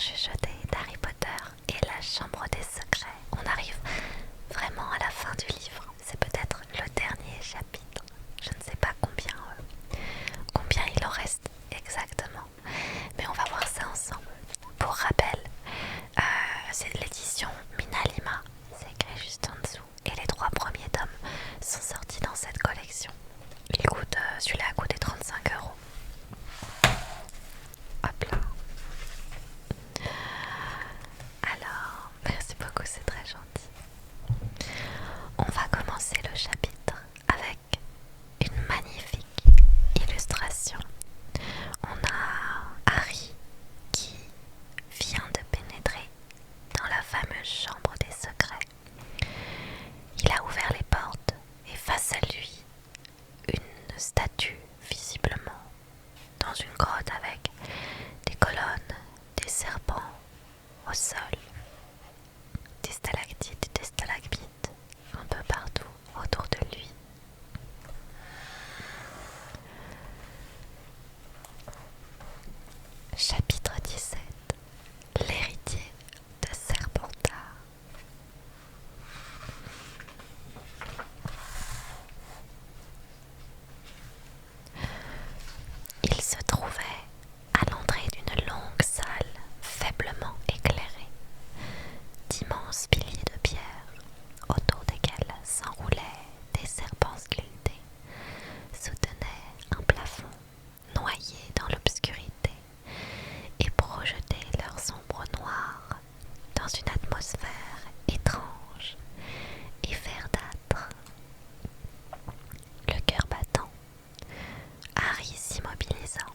chuchoter d'Harry Potter et la Chambre des Secrets. On arrive vraiment à la fin du livre. C'est peut-être le dernier chapitre. Je ne sais pas combien il en reste exactement. Mais on va voir ça ensemble. Pour rappel, c'est de l'édition Minalima. C'est écrit juste en dessous. Et les 3 premiers tomes sont sortis dans cette collection. Celui-là a coûté 35 €. Hop là. Alors, merci beaucoup, c'est très gentil. On va commencer le chapitre avec une magnifique illustration. On a Harry qui vient de pénétrer dans la fameuse chambre des secrets. Il a ouvert les portes et face à lui, une statue visiblement dans une grotte avec des colonnes, des serpents au sol, des stalactites, des stalagmites un peu partout autour de lui. Chapitre 17. L'héritier de Serpentard. Il se trouvait à l'entrée d'une longue salle faiblement éclairée. D'immenses piliers de pierre, autour desquels s'enroulaient des serpents sculptés, soutenaient un plafond noyé dans l'obscurité et projetaient leurs ombres noires dans une atmosphère étrange et verdâtre. Le cœur battant, Harry s'immobilisa,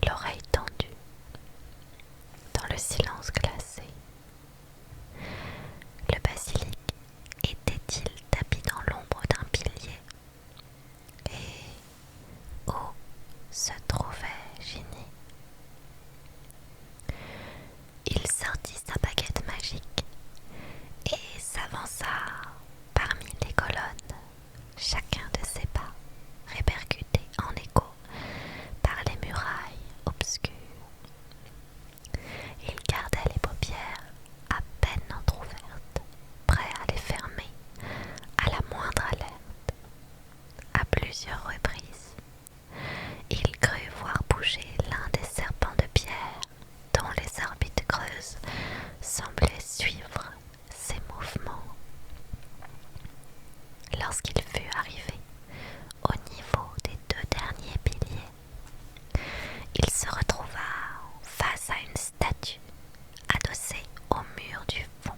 l'oreille tendue, dans le silence glacé. Le basilic était-il tapis dans l'ombre d'un pilier? Et où se trouvait Ginny? Il sortit sa baguette magique et s'avança parmi les colonnes, chacun de ses pas répercuté en écho par les murailles obscures. Il gardait les paupières à peine entr'ouvertes, prêt à les fermer à la moindre alerte. À plusieurs reprises, il crut voir bouger l'un des serpents de pierre dont les orbites creuses semblaient suivre ses mouvements. Lorsqu'il fut arrivé au niveau des 2 derniers piliers, il se retrouva face à une statue adossée au mur du fond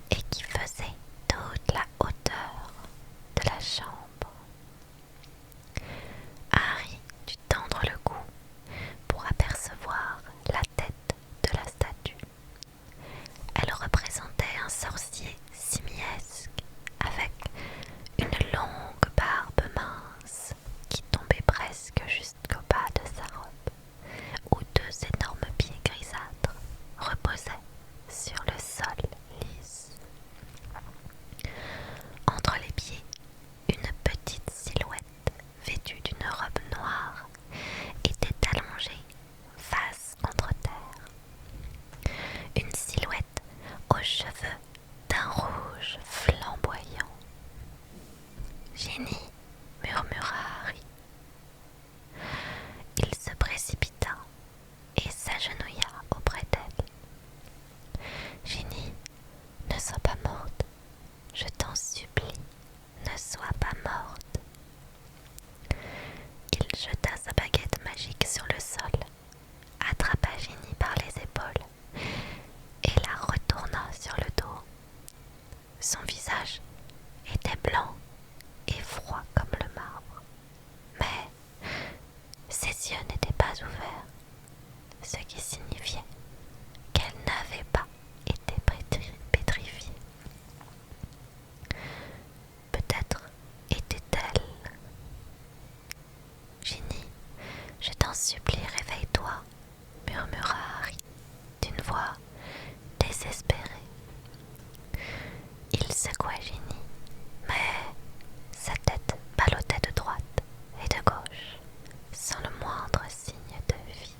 et qui faisait toute la hauteur de la chambre. Harry dut tendre le cou pour apercevoir la tête de la statue. Elle représentait un sorcier simiesque avec une longue barbe mince qui tombait presque jusqu'au bas de sa robe, où 2 énormes pieds grisâtres reposaient sur le sol lisse. Entre les pieds, une petite silhouette vêtue d'une robe noire était allongée face contre terre. Une silhouette aux cheveux d'un rouge flamboyant. « Ginny !» murmura Harry. Il se précipita et s'agenouilla auprès d'elle. « Ginny, ne sois pas morte, je t'en supplie, ne sois pas morte. » Il jeta sa baguette magique sur le sol, attrapa Ginny par les épaules et la retourna sur le dos. Son visage était blanc et froid comme le marbre, mais ses yeux n'étaient pas ouverts, ce qui signifiait qu'elle n'avait pas été pétrifiée. Peut-être était-elle... « Ginny, je t'en supplie, réveille-toi !» murmura Harry d'une voix désespérée. Il secouait Ginny, mais sa tête ballottait de droite et de gauche, sans le moindre signe de vie.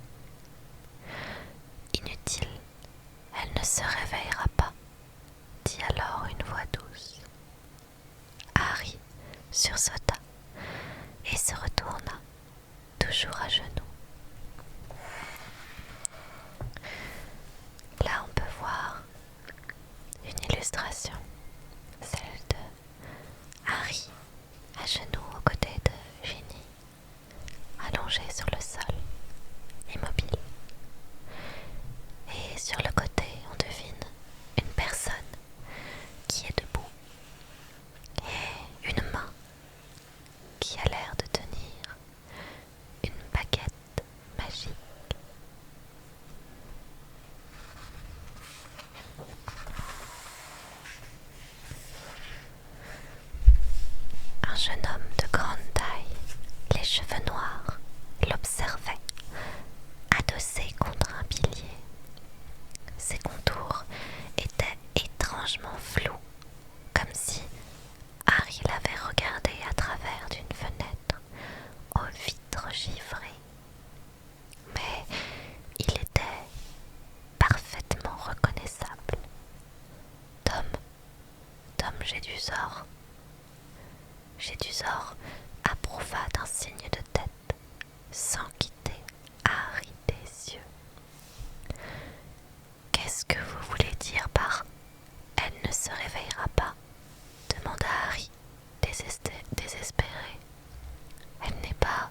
toujours à genoux. Là, on peut voir une illustration, celle de Harry à genoux aux côtés de Ginny, allongé sur le sol, immobile. Et sur le côté, on devine une personne qui est debout et une main qui a l'air de tenir une baguette magique. Un jeune homme de grande taille, les cheveux noirs, l'observait, adossé contre un pilier. Ses contours étaient étrangement flous, comme si Harry l'avait regardé à travers d'une fenêtre aux vitres givrées. Mais il était parfaitement reconnaissable. Tom Jedusor. Jedusor approuva d'un signe de tête, sans quitter Harry des yeux. Qu'est-ce que vous voulez dire par « elle ne se réveillera pas » demanda Harry, désespéré. Elle n'est pas...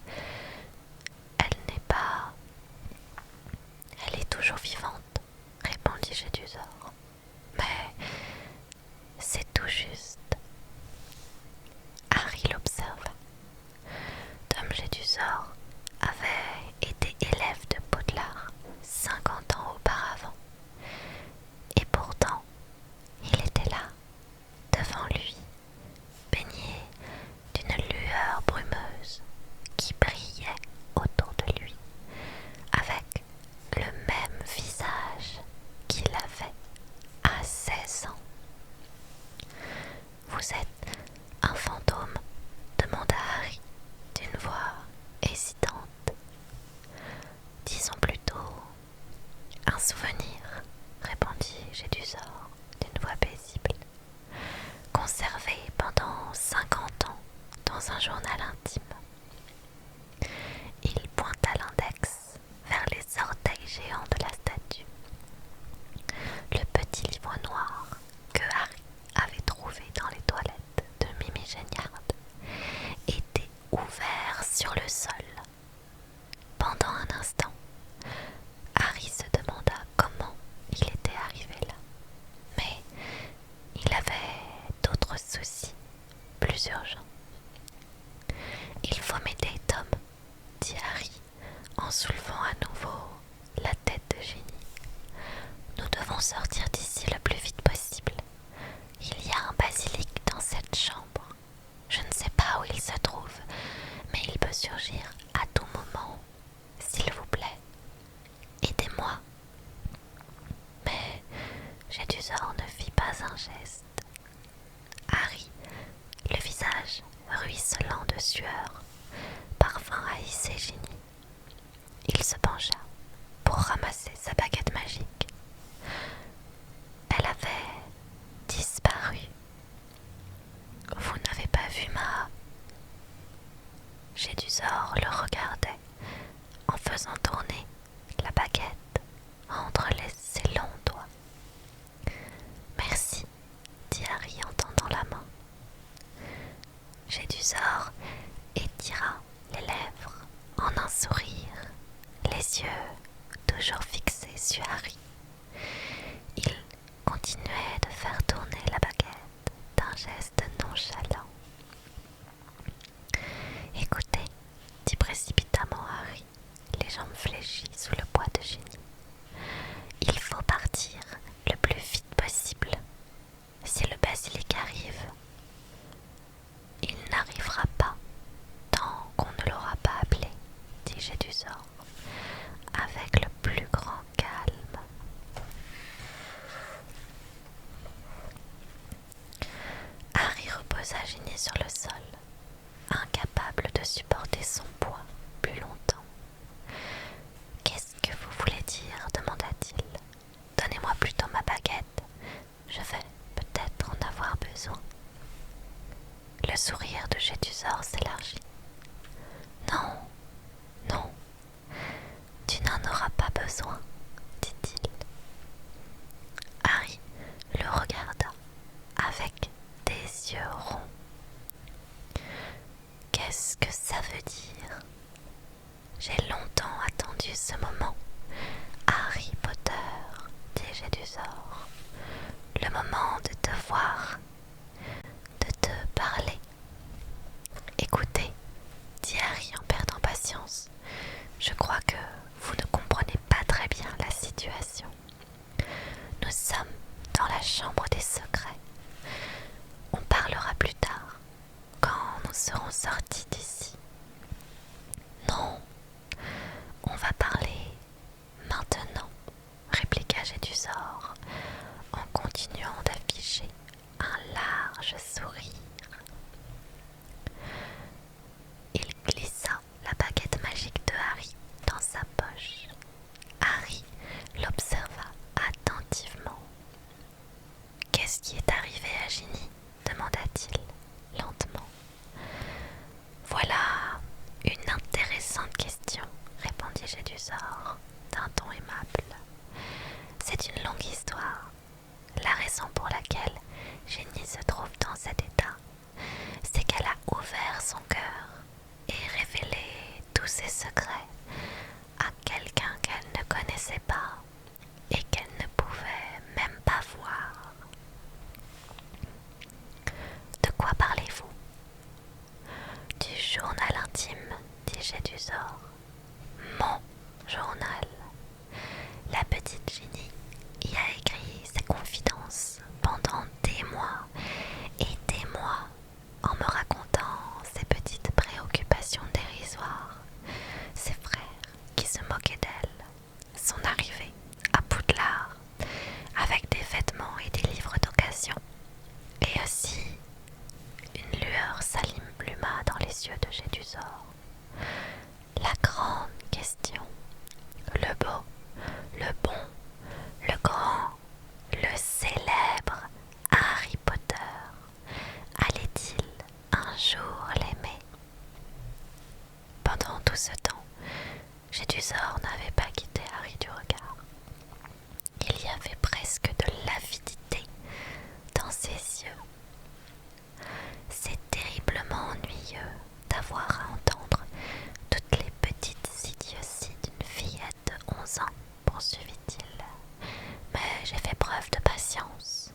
Elle est toujours vivante, répondit Jedusor. Mais c'est tout juste. Harry l'observa. Tom Jedusor avait été élève de Poudlard 50 ans auparavant. Et pourtant, il était là, devant lui, baigné d'une lueur brumeuse qui brillait autour de lui, avec le même visage qu'il avait à 16 ans. Vous êtes un fantôme, demanda Harry d'une voix hésitante. Disons plutôt un souvenir, répondit Jedusor d'une voix paisible, conservé pendant 50 ans dans un journal intime. Il pointa l'index vers les orteils géants de la statue. Le petit livre noir que Harry avait trouvé dans les toilettes de Mimi Géniard était ouvert sur le sol. Pendant un instant, Harry se demanda comment il était arrivé là. Mais il avait d'autres soucis, plus urgents. Il faut m'aider, Tom, dit Harry en soulevant à nouveau la tête de Ginny. Nous devons sortir d'ici le plus vite possible. Il y a un basilic dans cette chambre. Je ne sais pas où il se trouve, mais il peut surgir à tout moment. S'il vous plaît, aidez-moi. Mais Jedusor ne fit pas un geste. Harry, le visage ruisselant de sueur, parvint à hisser Ginny. Il se pencha pour ramasser sa baguette magique. Elle avait disparu. Vous n'avez pas vu ma... Jedusor le regardait en faisant tourner la baguette entre ses longs doigts. Merci, dit Harry en tendant la main. Jedusor étira les lèvres en un sourire, les yeux toujours fixés sur Harry. Il continuait de faire tourner la baguette d'un geste nonchalant. Écoutez, dit précipitamment Harry, les jambes fléchies sous le poids de Ginny. Il faut partir le plus vite possible. Si le basilic arrive, il n'arrivera pas tant qu'on ne l'aura pas appelé, dit Jedusor, avec le plus grand calme. Harry reposa Ginny ce moment, Harry Potter, dit Gédusor, le moment de te voir, de te parler. Écoutez, dit Harry en perdant patience, je crois que vous ne comprenez pas très bien la situation. Nous sommes dans la chambre des secrets. On parlera plus tard, quand nous serons sortis d'ici. Non, on va parler maintenant, répliqua Gédusor, en continuant d'afficher un large sourire. Il glissa la baguette magique de Harry dans sa poche. Harry l'observa attentivement. « Qu'est-ce qui est arrivé à Ginny ?» demanda-t-il lentement. « Voilà une intéressante question, » répondit Gédusor d'un ton aimable. « C'est une longue histoire. La raison pour laquelle Ginny se trouve dans cet état, c'est qu'elle a ouvert son cœur et révélé tous ses secrets à quelqu'un qu'elle ne connaissait pas et qu'elle ne pouvait même pas voir. » De quoi parlez-vous ? Du journal intime, dit Gédusor. Mon journal. La petite Ginny y a écrit ses confidences pendant des mois et des mois en me racontant ses petites préoccupations dérisoires, ses frères qui se moquaient d'elle, son arrivée à Poudlard avec des vêtements et des livres d'occasion, et aussi une lueur s'alluma dans les yeux de Gédusor. La grande question, le beau, le bon, le grand, le célèbre Harry Potter, allait-il un jour l'aimer ? Pendant tout ce temps, Gédusor n'avait pas quitté Harry du regard. Il y avait presque de l'avidité dans ses yeux. C'est terriblement ennuyeux d'avoir à entendre toutes les petites idioties d'une fillette de 11 ans, poursuivit-il. Mais j'ai fait preuve de patience.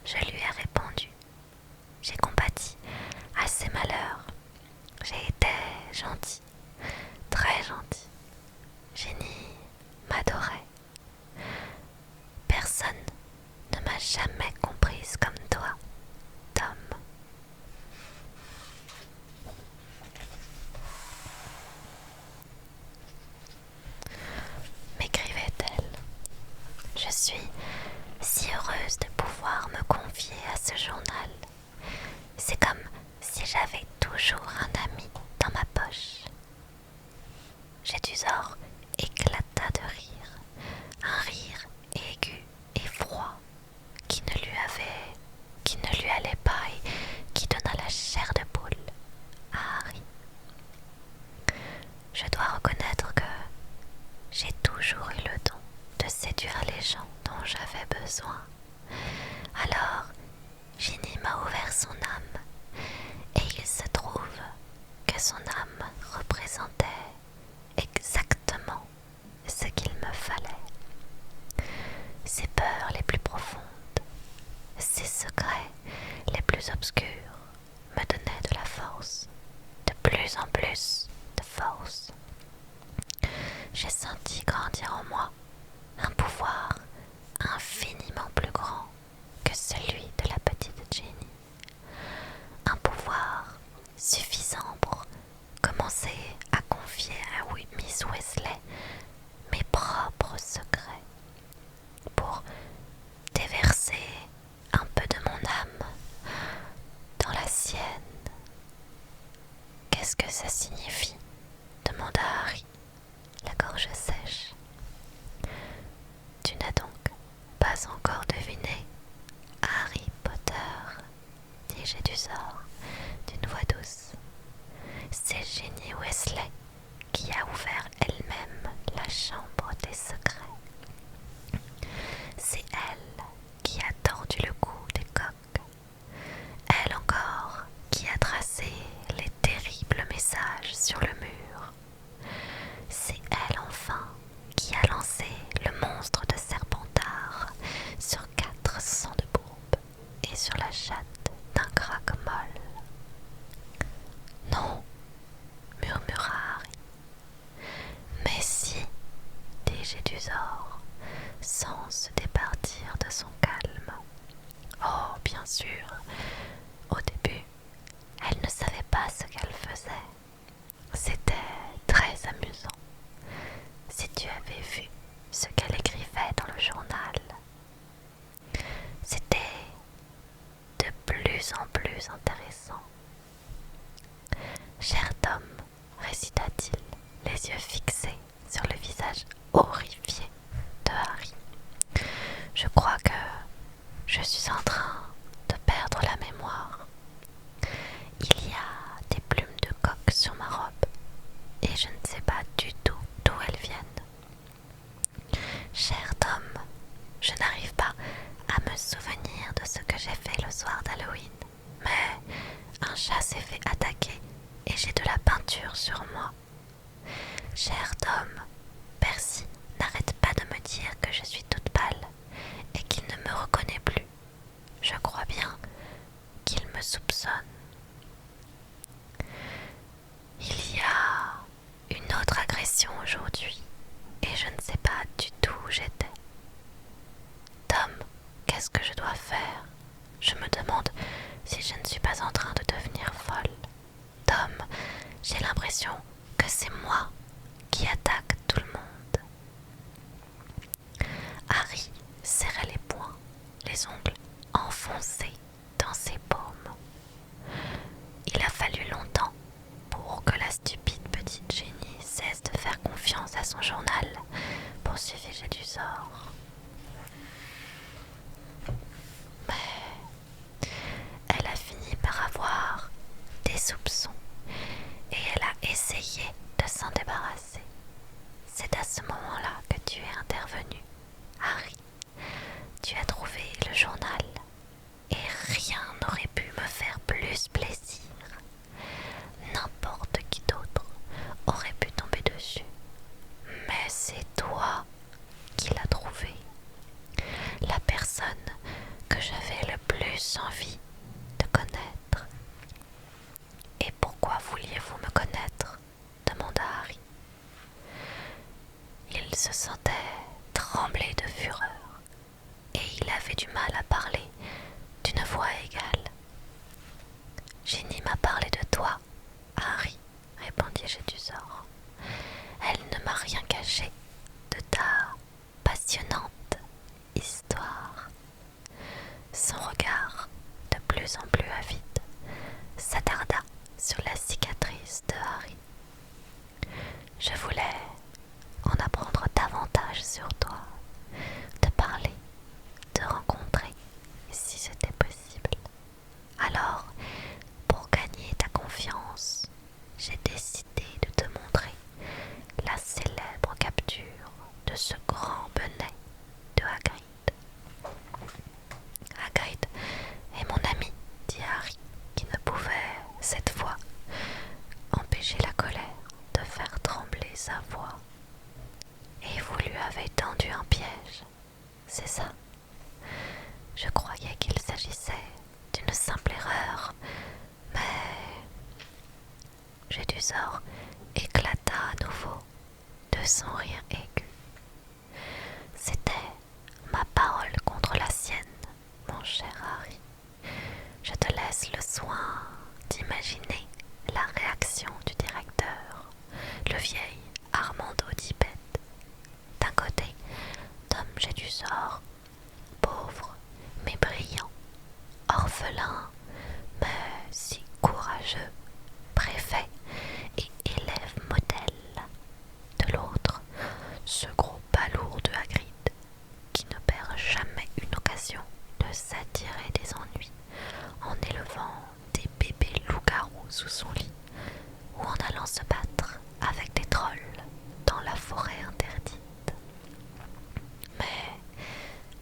Je lui ai répondu. J'ai compati à ses malheurs. J'ai été gentil, très gentil. Ginny m'adorait. Personne ne m'a jamais comprise comme toi, Tom. M'écrivait-elle. Je suis si heureuse de pouvoir me confier à ce journal. C'est comme si j'avais toujours un ami dans ma poche. Gédusor éclata de rire, un rire aigu et froid qui ne lui allait pas et qui donna la chair de poule à Harry. Je dois reconnaître que j'ai toujours eu le don de séduire les gens dont j'avais besoin. Alors, Ginny m'a ouvert son âme, et il se trouve que son âme représentait exactement ce qu'il me fallait. Ses peurs les plus profondes, ses secrets les plus obscurs me donnaient de la force, de plus en plus de force. J'ai senti grandir en moi un pouvoir infiniment plus grand que celui de la petite Ginny. Un pouvoir suffisant pour commencer à confier à Miss Weasley mes propres secrets, pour déverser un peu de mon âme dans la sienne. Qu'est-ce que ça signifie ? Demanda Harry, la gorge sèche. Tu n'as donc pas encore deviné, Harry Potter, dit Gédusor d'une voix douce. C'est Ginny Weasley qui a ouvert elle-même la Jedusor, sans se départir de son calme. Oh, bien sûr, au début, elle ne savait pas ce qu'elle faisait. C'était très amusant. Si tu avais vu ce qu'elle écrivait dans le journal, c'était de plus en plus intéressant. Cher Tom, récita-t-il, les yeux fixés sur le visage horrifié de Harry, je crois que je suis en train de perdre la mémoire. Il y a des plumes de coq sur ma robe et je ne sais pas du tout d'où elles viennent. Cher Tom, je n'arrive pas à me souvenir de ce que j'ai fait le soir d'Halloween, mais un chat s'est fait attaquer et j'ai de la peinture sur moi. Cher Tom, Percy n'arrête pas de me dire que je suis toute pâle et qu'il ne me reconnaît plus. Je crois bien qu'il me soupçonne. Il y a une autre agression aujourd'hui et je ne sais pas du tout où j'étais. Tom, qu'est-ce que je dois faire? Je me demande si je ne suis pas en train de devenir folle. Tom, j'ai l'impression que c'est moi qui attaque tout le monde. Harry serrait les poings, les ongles enfoncés dans ses paumes. Il a fallu longtemps pour que la stupide petite génie cesse de faire confiance à son journal, poursuivit Jedusor. Mais elle a fini par avoir des soupçons et elle a essayé de s'en débarrasser. C'est à ce moment-là que tu es intervenu, Harry. Tu as trouvé le journal et rien n'aurait pu me faire plus plaisir. N'importe qui d'autre aurait pu tomber dessus, mais c'est toi qui l'as trouvé. La personne que j'avais le plus envie de connaître. Et pourquoi vouliez-vous me connaître? Demanda Harry. Il se sentait trembler de fureur et il avait du mal à parler d'une voix égale. Ginny m'a parlé de toi, Harry, répondit Jedusor. Elle ne m'a rien caché de ta passionnante histoire. Son regard, de plus en plus avide, s'attarda sur la cicatrice de Harry. Je voulais en apprendre davantage sur toi, te parler, te rencontrer, si c'était possible. Alors, pour gagner ta confiance, j'ai décidé de te montrer la célèbre capture de ce grand bonnet de Hagrid. Hagrid est mon ami, dit Harry, qui ne pouvait, cette fois, empêcher la colère de faire trembler sa voix. Et vous lui avez tendu un piège, c'est ça? Je croyais qu'il s'agissait d'une simple erreur, mais Jedusor éclata à nouveau de son rire aigu. C'était ma parole contre la sienne, mon cher Harry. Je te laisse le soin d'imaginer la réaction du directeur, le vieil Armando Tippet. D'un côté, Tom Jedusor, pauvre mais brillant, orphelin mais si courageux, préfet et élève modèle. De l'autre, ce gros balourd de Hagrid qui ne perd jamais une occasion de s'attirer des ennuis en élevant des bébés loups-garous sous son lit ou en allant se battre avec des trolls dans la forêt interdite. Mais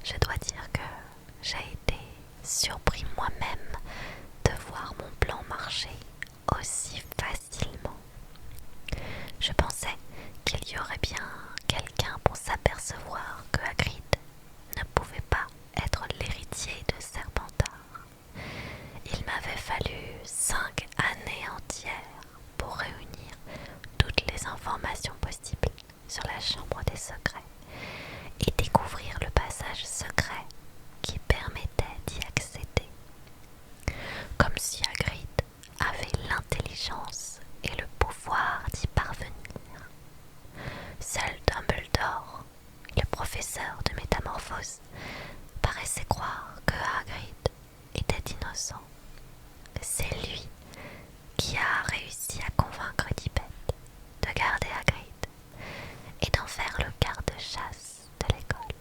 je dois dire que j'ai été surpris moi-même de voir mon plan marcher aussi facilement. Je pensais qu'il y aurait bien quelqu'un pour s'apercevoir que Hagrid ne pouvait pas être l'héritier de Serpentard. Il m'avait fallu 5 années entières pour réunir toutes les informations possibles sur la chambre des secrets Métamorphose paraissait croire que Hagrid était innocent. C'est lui qui a réussi à convaincre Dippet de garder Hagrid et d'en faire le garde-chasse de l'école.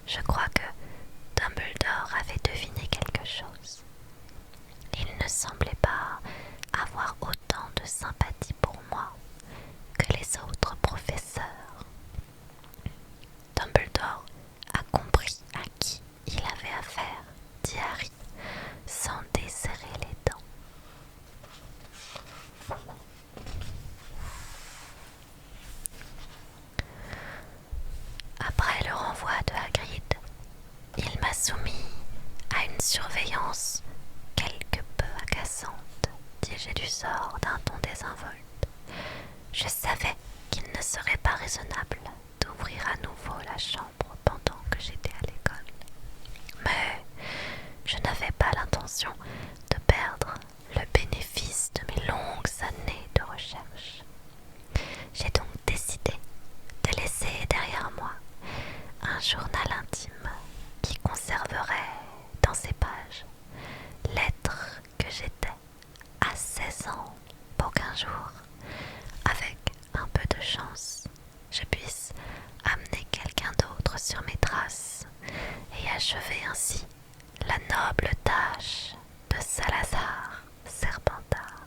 Je crois que Dumbledore avait deviné quelque chose. Il ne semblait pas avoir autant de sympathie pour moi que les autres professeurs. Dumbledore a compris à qui il avait affaire, dit Harry, sans desserrer les dents. Après le renvoi de Hagrid, il m'a soumis à une surveillance quelque peu agaçante, dis-je du sort d'un ton désinvolte. Je savais qu'il ne serait pas raisonnable d'ouvrir à nouveau la chambre pendant que j'étais à l'école. Mais je n'avais pas l'intention de perdre le bénéfice de mes longues années de recherche. J'ai donc décidé de laisser derrière moi un journal intime qui conserverait dans ses pages l'être que j'étais à 16 ans pour qu'un jour, avec un peu de chance, je puisse amener quelqu'un d'autre sur mes traces et achever ainsi la noble tâche de Salazar Serpentard.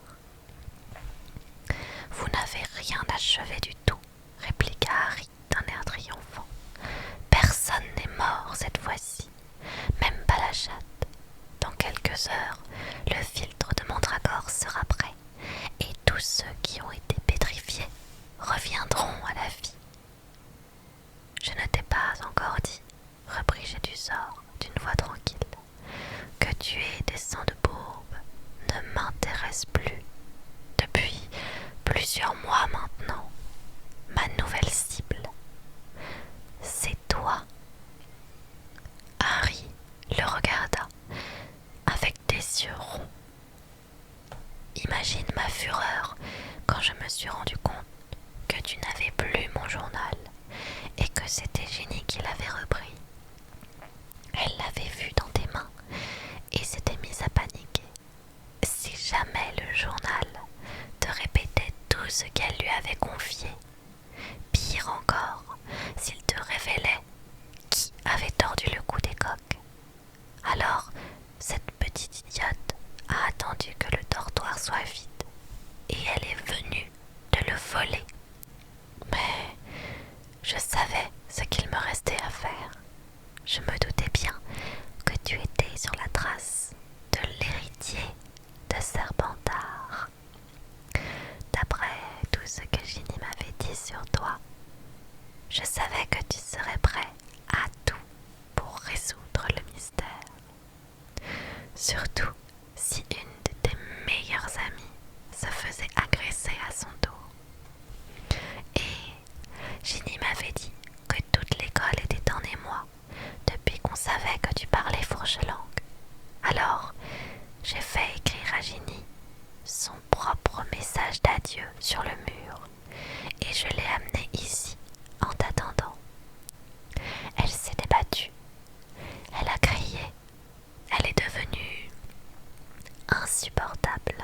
Vous n'avez rien achevé du tout, répliqua Harry d'un air triomphant. Personne n'est mort cette fois-ci, même pas la chatte. Dans quelques heures, le filtre de Mandragore sera prêt, et tous ceux qui ont été pétrifiés reviendront à la vie. Je ne t'ai pas encore dit, repris-je du sort d'une voix tranquille, que tuer des sangs de bourbe ne m'intéresse plus. Depuis plusieurs mois maintenant, ma nouvelle cible, c'est toi. Harry le regarda avec des yeux ronds. Imagine ma fureur quand je me suis rendu compte que tu n'avais plus mon journal et que c'était Ginny qui l'avait repris. Elle l'avait vu dans tes mains et s'était mise à paniquer. Si jamais le journal te répétait tout ce qu'elle lui avait confié, pire encore, s'il te révélait qui avait tordu le cou des coqs, alors cette petite idiote a attendu que le dortoir soit vide et elle est venue te le voler. Mais je savais ce qu'il me restait à faire. Je me doutais bien que tu étais sur la trace de l'héritier de Serpentard. D'après tout ce que Ginny m'avait dit sur toi, je savais que tu serais prêt à tout pour résoudre le mystère. Surtout si une de tes meilleures amies se faisait agresser à son tour. Et Ginny m'avait dit que toute l'école était en émoi depuis qu'on savait que tu parlais fourche-langue. Alors, j'ai fait écrire à Ginny son propre message d'adieu sur le mur et je l'ai amené ici en t'attendant. Elle s'est débattue, elle a crié, elle est devenue insupportable,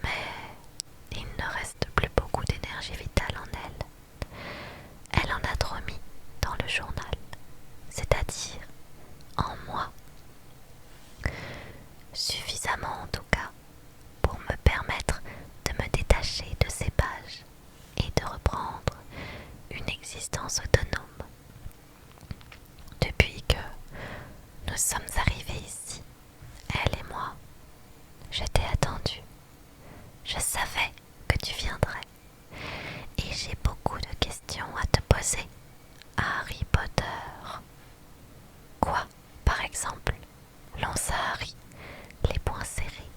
mais il ne reste plus beaucoup d'énergie vitale en elle. Elle en a trop mis dans le journal, c'est-à-dire en moi. Suffisamment en tout cas pour me permettre de me détacher de ces pages et de reprendre une existence autonome. Depuis que nous sommes arrivés ici, elle et moi, je t'ai attendu. Je savais que tu viendrais et j'ai beaucoup de questions à te poser, Harry Potter. Quoi, par exemple, lança Harry, les poings serrés.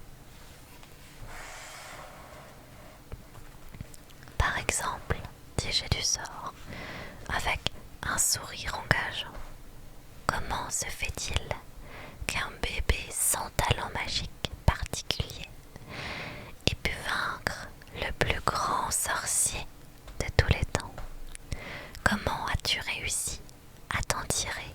Par exemple, dis-je du sort, avec un sourire engageant, comment se fait-il qu'un bébé sans talent magique particulier ait pu vaincre le plus grand sorcier de tous les temps? Comment as-tu réussi à t'en tirer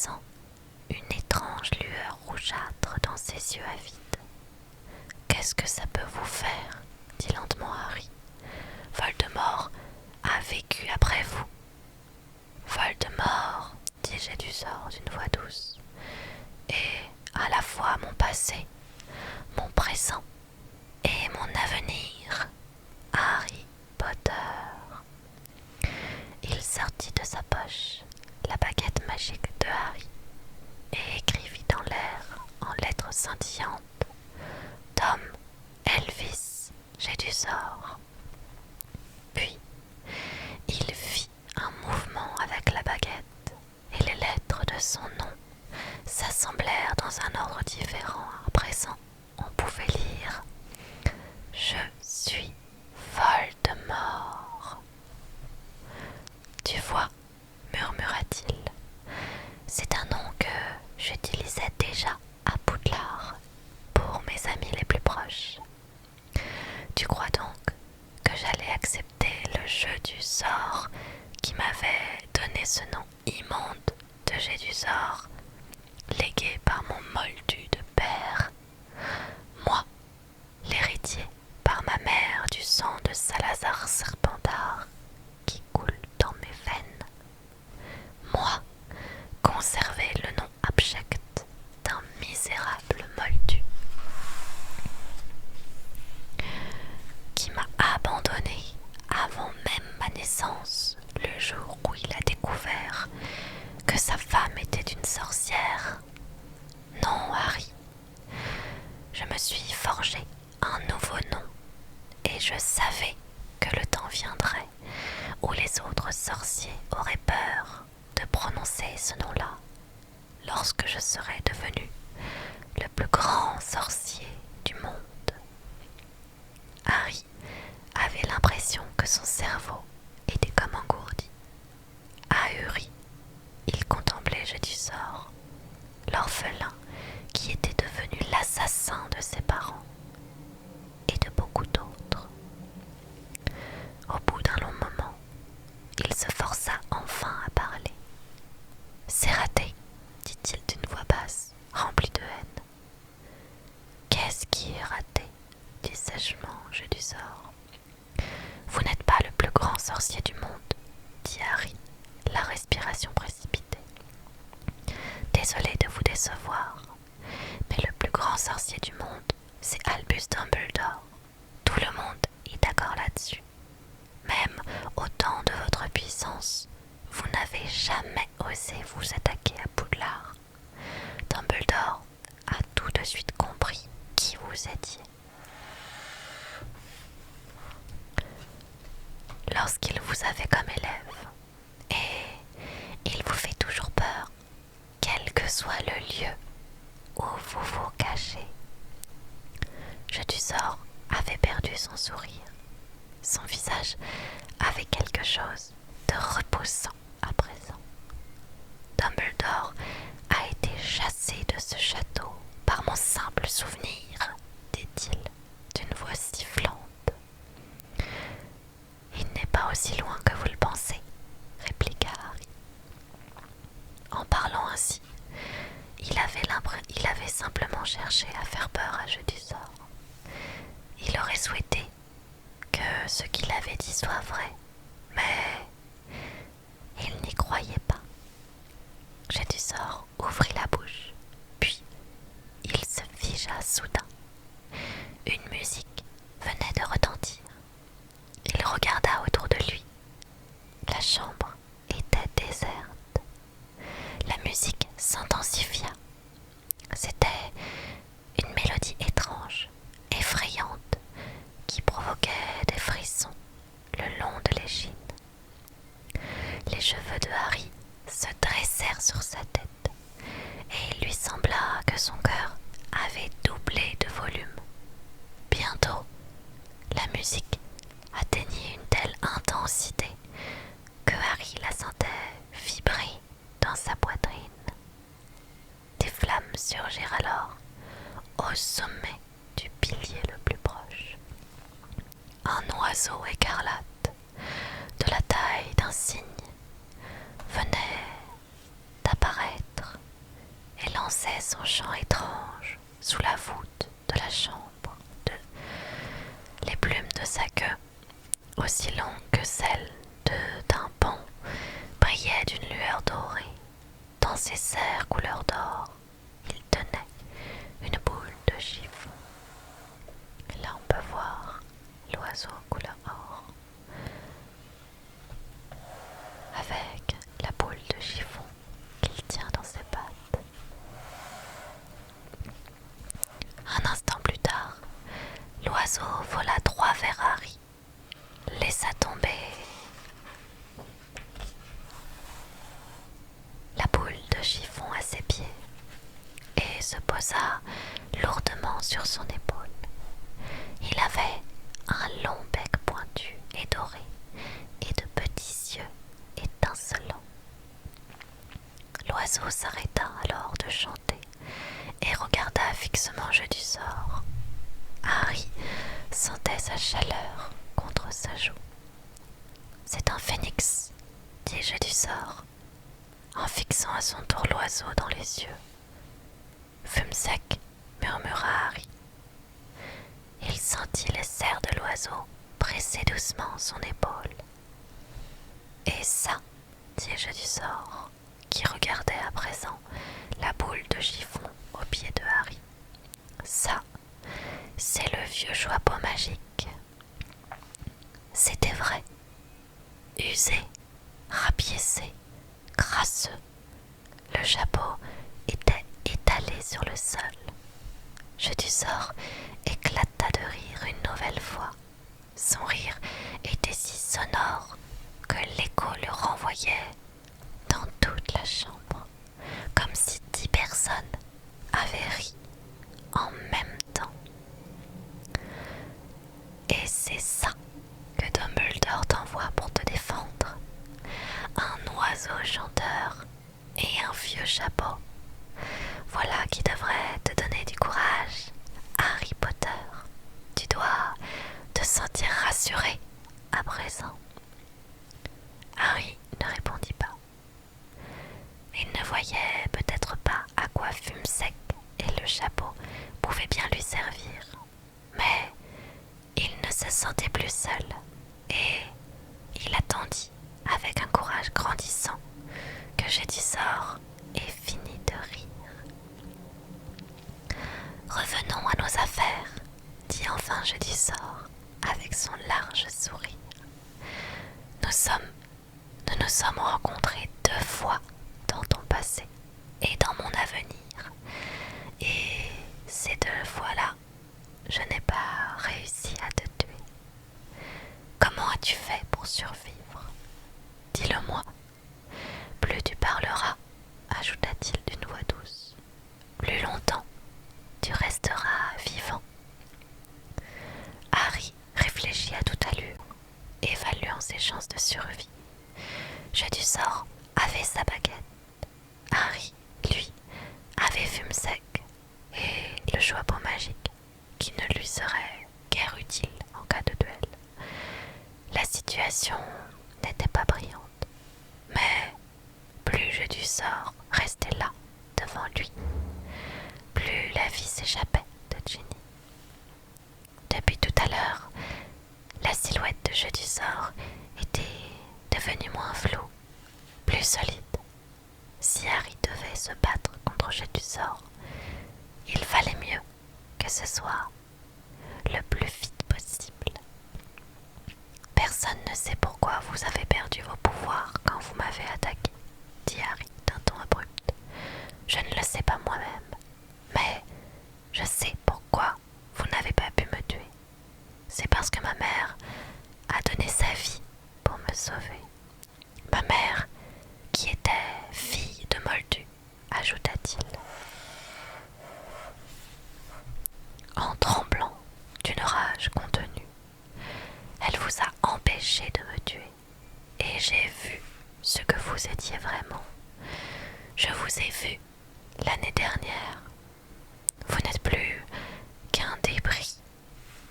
présent une étrange lueur rougeâtre dans ses yeux avides. « Qu'est-ce que ça peut vous faire ?» dit lentement Harry. « Voldemort a vécu après vous. »« Voldemort, dit Gédusor d'une voix douce, est à la fois mon passé, mon présent et mon avenir. Harry Potter. » Il sortit de sa poche la baguette magique de Harry et écrivit dans l'air en lettres scintillantes Tom Elvis Gédusor. Puis il fit un mouvement avec la baguette et les lettres de son nom s'assemblèrent dans un ordre différent. À présent, on pouvait lire « Je suis Voldemort ». « Tu vois, murmura-t-il, c'est un nom que j'utilisais déjà à Poudlard pour mes amis les plus proches. Tu crois donc que j'allais accepter le jeu du sort qui m'avait donné ce nom immonde de Gédusor, légué par mon moldu de père, moi, l'héritier par ma mère du sang de Salazar Serpentard qui coule dans mes veines, moi, conserver le nom abject d'un misérable moldu qui m'a abandonné avant même ma naissance, le jour où il a découvert que sa femme était une sorcière. Non, Harry, je me suis forgé un nouveau nom et je savais que le temps viendrait où les autres sorciers auraient peur de prononcer ce nom-là lorsque je serai devenu le plus grand sorcier du monde. Harry avait l'impression que son cerveau était comme engourdi. Ahuri, il contemplait Gédusor, l'orphelin qui était devenu l'assassin de ses parents et de beaucoup d'autres. Au bout d'un long moment, il se força enfin à parler. « C'est raté, » dit-il d'une voix basse, remplie de haine. « Qu'est-ce qui est raté ?» dit sèchement Gédusor. « Vous n'êtes pas le plus grand sorcier du monde, » dit Harry, la respiration précipitée. « Désolé de vous décevoir, mais le plus grand sorcier du monde, c'est Albus Dumbledore. Tout le monde est d'accord là-dessus. Même au temps de votre puissance, vous n'avez jamais osé vous attaquer à Poudlard. Dumbledore a tout de suite compris qui vous étiez. Lorsqu'il vous avait comme élève, et il vous fait toujours peur, quel que soit le lieu où vous vous cachez. Gédusor avait perdu son sourire. Son visage avait quelque chose de repoussant à présent. Dumbledore a été chassé de ce château par mon simple souvenir, dit-il d'une voix sifflante. Il n'est pas aussi loin que vous le pensez, répliqua Harry. En parlant ainsi, il avait simplement cherché à faire peur à Gédusor. Il aurait souhaité que ce qu'il avait dit soit vrai, mais il n'y croyait pas. Gédusor ouvrit la bouche, puis il se figea soudain. Une musique venait de retentir. Il regarda autour de lui. La chambre était déserte. La musique s'intensifia. C'était une mélodie étrange, effrayante, qui provoquait des frissons le long de l'échine. Les cheveux de Harry se dressèrent sur sa tête et il lui sembla que son cœur avait doublé de volume. Bientôt, la musique atteignit une telle intensité que Harry la sentait vibrer dans sa poitrine. Des flammes surgirent alors au sommet du pilier le plus proche. Un oiseau écarlate, de la taille d'un cygne, venait d'apparaître son chant étrange sous la voûte de la chambre. Les plumes de sa queue, aussi longues que celles d'un pont, brillaient d'une lueur dorée. Dans ses serres couleur d'or, il tenait une boule de chiffon. Là on peut voir l'oiseau couleur or, avec la boule de chiffon qu'il tient dans ses pattes. Un instant plus tard, l'oiseau vola droit vers Harry, laissa tomber la boule de chiffon à ses pieds et se posa lourdement sur son épaule. Il avait un long bec pointu et doré et de petits yeux étincelants. L'oiseau s'arrêta alors de chanter et regarda fixement Jeu du sort. Harry sentait sa chaleur contre sa joue. « C'est un phénix, dit Jeu du sort, en fixant à son tour l'oiseau dans les yeux. Fume sec, murmura Harry. Il sentit les serres de l'oiseau presser doucement son épaule. Et ça, dit Jeu du sort, qui regardait à présent la boule de chiffon au pied de Harry. Ça, c'est le vieux joyau magique. C'était vrai. Usé, rapiécé, crasseux, le chapeau était étalé sur le sol. Jeu du sort éclata de rire une nouvelle fois. Son rire était si sonore que l'écho le renvoyait dans toute la chambre, comme si 10 personnes avaient ri en même temps. Et c'est ça que Dumbledore t'envoie pour te défendre. Un oiseau chanteur et un vieux chapeau. Voilà qui devrait te donner du courage, Harry Potter. Tu dois te sentir rassuré à présent. Harry ne répondit pas. Il ne voyait peut-être pas à quoi Fume sec et le chapeau pouvaient bien lui servir. Mais il ne se sentait plus seul et il attendit avec un courage grandissant que Jeu du sort ait fini de rire. Revenons à nos affaires, dit enfin Jeu du sort avec son large sourire. Nous nous sommes rencontrés 2 fois dans ton passé et dans mon avenir. Et ces 2 fois-là, je n'ai pas réussi à te tuer. Comment as-tu fait pour survivre? Dis-le-moi. Plus tu parleras, ajouta-t-il d'une voix douce, plus longtemps tu resteras vivant. Harry réfléchit à toute allure, évaluant ses chances de survie. Jeu du sort avait sa baguette. Harry, lui, avait Fume sec et le joyau magique qui ne lui serait guère utile en cas de duel. La situation n'était pas brillante, mais plus Jeu du sort restait là, devant lui, plus la vie s'échappait de Ginny. Depuis tout à l'heure, la silhouette de Jeu du sort était devenue moins floue, plus solide. Si Harry devait se battre contre Jeu du sort, il fallait mieux que ce soit le plus vite possible. Personne ne sait pourquoi vous avez perdu vos pouvoirs quand vous m'avez attaqué, dit Harry d'un ton abrupt. Je ne le sais pas moi-même, mais je sais pourquoi vous n'avez pas pu me tuer. C'est parce que ma mère a donné sa vie pour me sauver. Ma mère, qui était fille de Moldu, ajouta-t-il, en tremblant d'une rage contenue. Elle vous a empêché de me tuer, et j'ai vu ce que vous étiez vraiment. Je vous ai vu l'année dernière. Vous n'êtes plus qu'un débris,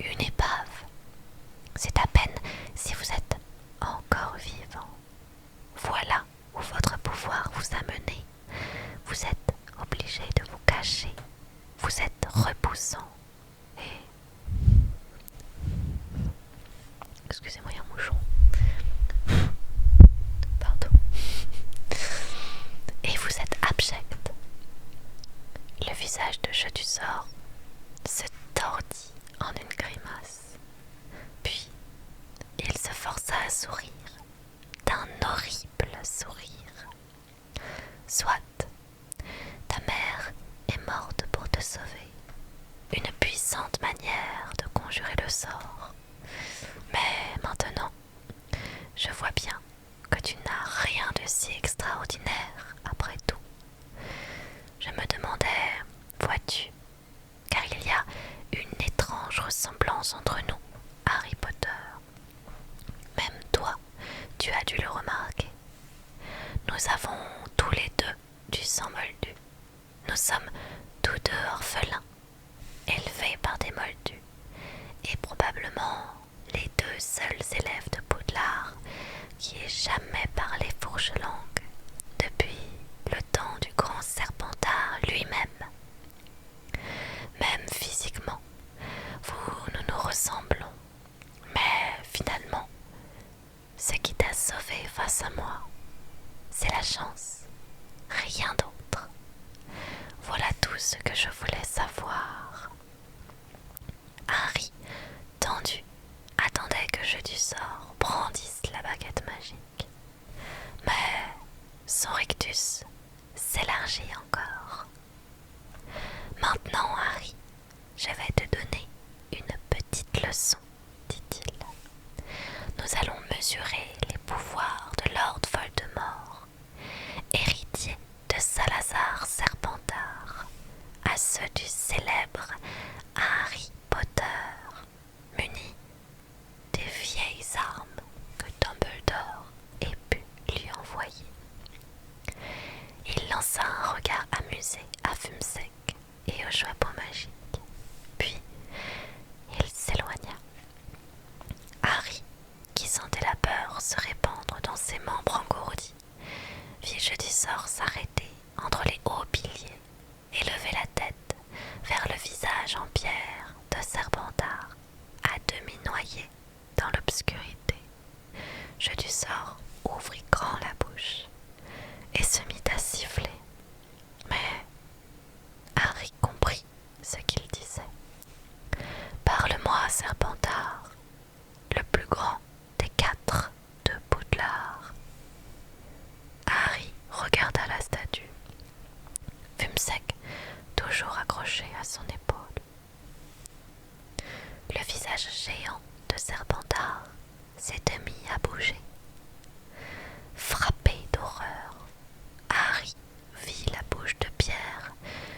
une épave. C'est à peine si vous êtes encore vivant. Voilà où votre pouvoir vous a mené. Vous êtes obligé de vous cacher caché, vous êtes repoussant et... Excusez-moi, il y a un moucheron. Pardon. Et vous êtes abject. Le visage de Jeu du sort se tordit en une grimace. Puis, il se força à sourire d'un horrible sourire. Soit, ta mère est morte pour te sauver. Une puissante manière de conjurer le sort. Mais maintenant, je vois bien que tu n'as rien de si extraordinaire après tout. Je me demandais, vois-tu, car il y a une étrange ressemblance entre nous, Harry Potter. Même toi, tu as dû le remarquer. Nous avons tous les deux du sang moldu. Nous sommes tous deux orphelins, élevés par des moldus, et probablement les deux seuls élèves de Poudlard qui aient jamais parlé fourche-langue depuis le temps du grand Serpentard lui-même. Même physiquement, nous nous ressemblons, mais finalement, ce qui t'a sauvé face à moi, c'est la chance, rien d'autre. Voilà tout ce que je voulais savoir. Harry, tendu, attendait que Jeu du sort brandisse la baguette magique. Mais son rictus s'élargit encore. Maintenant, Harry, je vais te donner une petite leçon, dit-il. Nous allons mesurer les pouvoirs de Lord Voldemort, héritier de Salazar Serpentard, à ceux du célèbre Harry Potter, muni des vieilles armes que Dumbledore ait pu lui envoyer. Il lança un regard amusé à Fumsec et au chapeau magique, puis il s'éloigna. Harry, qui sentait la peur se répandre dans ses membres engourdis, vit Jeu du sort s'arrêter entre les hauts piliers et lever la tête vers le visage en pierre de Serpentard, à demi noyé dans l'obscurité. Jeu du sort ouvrit grand la bouche et se mit à siffler. Mais Harry comprit ce qu'il disait. Parle-moi, Serpentard, le plus grand des 4 de Poudlard. Harry regarda la statue. Fumsec, toujours accroché à son épaule. Le visage géant de Serpentard s'était mis à bouger. Frappé d'horreur, Harry vit la bouche de pierre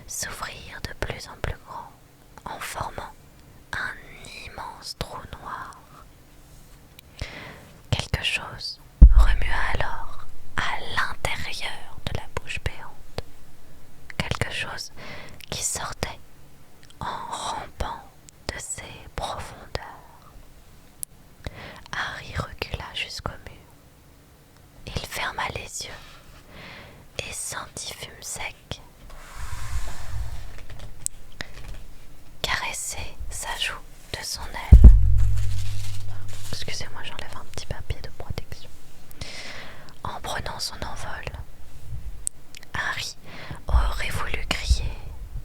s'ouvrir de plus en plus grand, en formant un immense trou noir. Quelque chose remua alors à l'intérieur de la bouche béante. Quelque chose qui sortait en rampant de ses profondeurs. Harry recula jusqu'au mur. Il ferma les yeux et sentit Fumsec caresser sa joue de son aile. Excusez-moi, j'enlève un petit papier de protection. En prenant son envol, Harry aurait voulu crier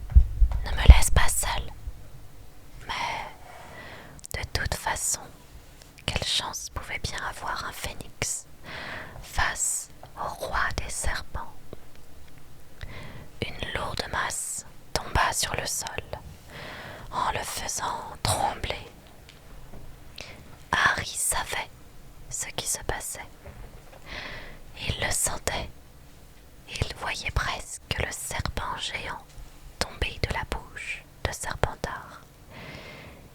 « Ne me laisse pas seul !» Mais de toute façon, quelle chance pouvait bien avoir un phénix face au roi des serpents? Une lourde masse tomba sur le sol en le faisant trembler. Harry savait ce qui se passait. Il le sentait. Il voyait presque le serpent géant tomber de la bouche de Serpentard.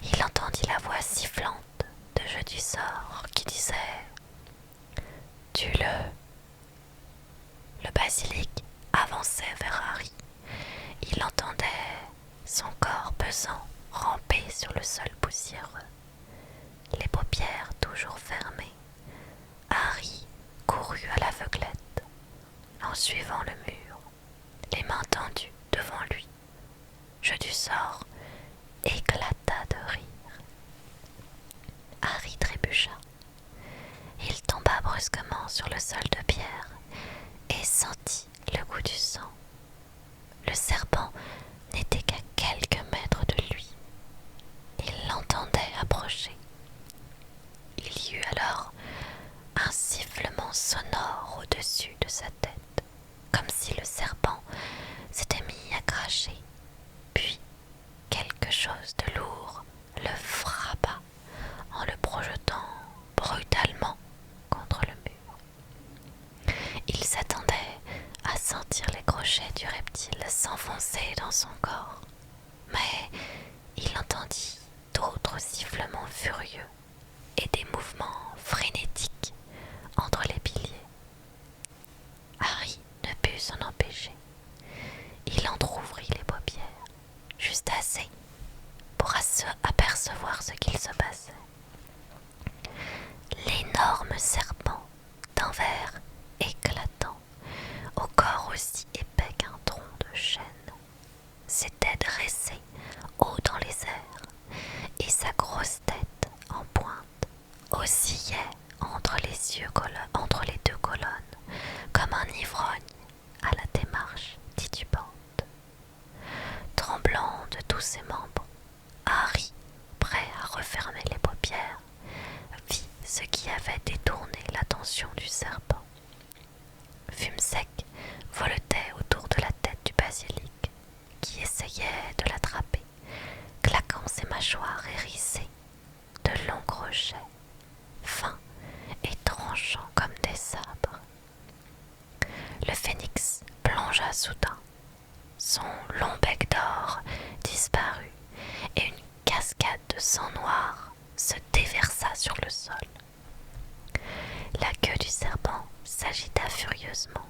Il entendit la voix sifflante de Jeu du sort qui disait « Tue-le !» Le basilic avançait vers Harry. Il entendait son corps pesant ramper sur le sol poussiéreux. Les paupières toujours fermées, Harry courut à l'aveuglette, en suivant le mur, les mains tendues devant lui, sent-il s'enfoncer dans son corps, mais il entendit d'autres sifflements furieux et des mouvements frénétiques entre les piliers. Harry ne put s'en empêcher. Il entr'ouvrit les paupières, juste assez pour apercevoir ce qu'il se passait. L'énorme serpent d'un verre éclatant, au corps aussi épais qu'un tronc de chêne, s'était dressé haut dans les airs, et sa grosse tête en pointe oscillait entre entre les deux colonnes, comme un ivrogne à la démarche titubante. Tremblant de tous ses membres, Harry, prêt à refermer les paupières, vit ce qui avait détourné l'attention du serpent. Fume sec voletait autour de la tête du basilic, qui essayait de l'attraper, claquant ses mâchoires hérissées de longs crochets, fins et tranchants comme des sabres. Le phénix plongea soudain. Son long bec d'or disparut et une cascade de sang noir se déversa sur le sol. La queue du serpent s'agita furieusement,